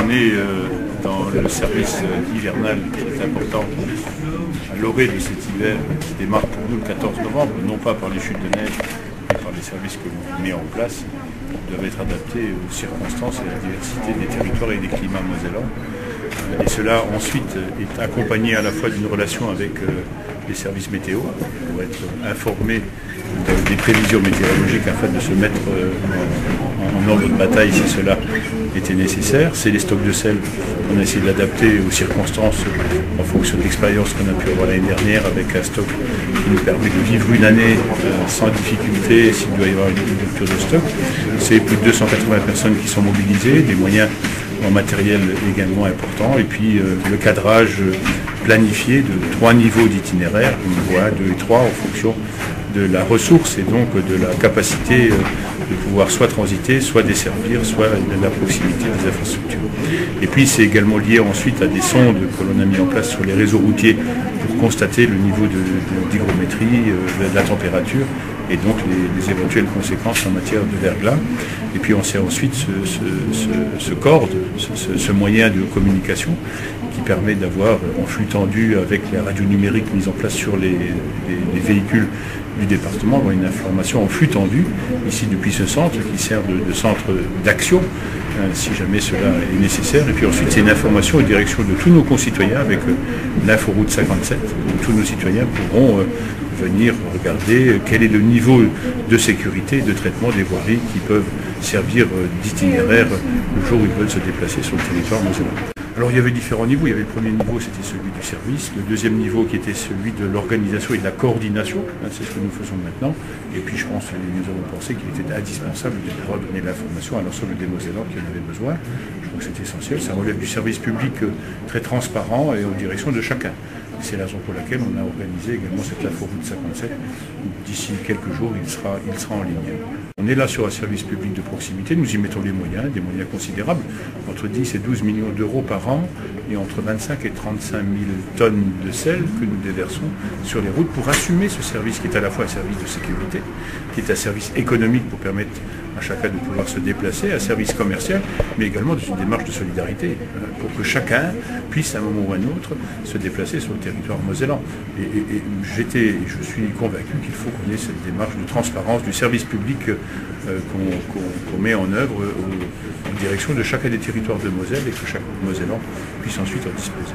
On est dans le service hivernal qui est important à l'orée de cet hiver qui démarre pour nous le 14 novembre, non pas par les chutes de neige, mais par les services que l'on met en place, qui doivent être adaptés aux circonstances et à la diversité des territoires et des climats mosellans. Et cela ensuite est accompagné à la fois d'une relation avec les services météo pour être informés des prévisions météorologiques afin de se mettre en ordre de bataille si cela était nécessaire. C'est les stocks de sel qu'on a essayé d'adapter aux circonstances en fonction de l'expérience qu'on a pu avoir l'année dernière avec un stock qui nous permet de vivre une année sans difficulté s'il doit y avoir une rupture de stock. C'est plus de 280 personnes qui sont mobilisées, des moyens en matériel également important, et puis le cadrage planifié de 3 niveaux d'itinéraire, niveau 1, 2 et 3, en fonction de la ressource et donc de la capacité de pouvoir soit transiter, soit desservir, soit de la proximité des infrastructures. Et puis c'est également lié ensuite à des sondes que l'on a mis en place sur les réseaux routiers pour constater le niveau d'hygrométrie, de la température et donc les éventuelles conséquences en matière de verglas. Et puis on sait ensuite ce CORD, ce moyen de communication qui permet d'avoir en flux tendu avec les radios numériques mises en place sur les véhicules du département, une information en flux tendu, ici depuis ce centre, qui sert de centre d'action, si jamais cela est nécessaire. Et puis ensuite, c'est une information en direction de tous nos concitoyens avec l'inforoute 57, où tous nos citoyens pourront venir regarder quel est le niveau de sécurité et de traitement des voiries qui peuvent servir d'itinéraire le jour où ils veulent se déplacer sur le territoire mosellan. Alors il y avait différents niveaux. Il y avait le premier niveau, c'était celui du service. Le deuxième niveau qui était celui de l'organisation et de la coordination. C'est ce que nous faisons maintenant. Et puis je pense que nous avons pensé qu'il était indispensable de pouvoir donner l'information à l'ensemble des Mosellans qui en avaient besoin. Je crois que c'est essentiel. Ça relève du service public très transparent et en direction de chacun. C'est la raison pour laquelle on a organisé également cette inforoute 57. D'ici quelques jours, il sera en ligne. On est là sur un service public de proximité, nous y mettons les moyens, des moyens considérables, entre 10 et 12 millions d'euros par an et entre 25 et 35 000 tonnes de sel que nous déversons sur les routes pour assumer ce service qui est à la fois un service de sécurité, qui est un service économique pour permettre à chacun de pouvoir se déplacer, un service commercial, mais également dans une démarche de solidarité pour que chacun puisse à un moment ou à un autre se déplacer sur le territoire mosellan. Et je suis convaincu qu'il faut qu'on ait cette démarche de transparence du service public qu'on met en œuvre en direction de chacun des territoires de Moselle et que chaque Mosellan puisse ensuite en disposer.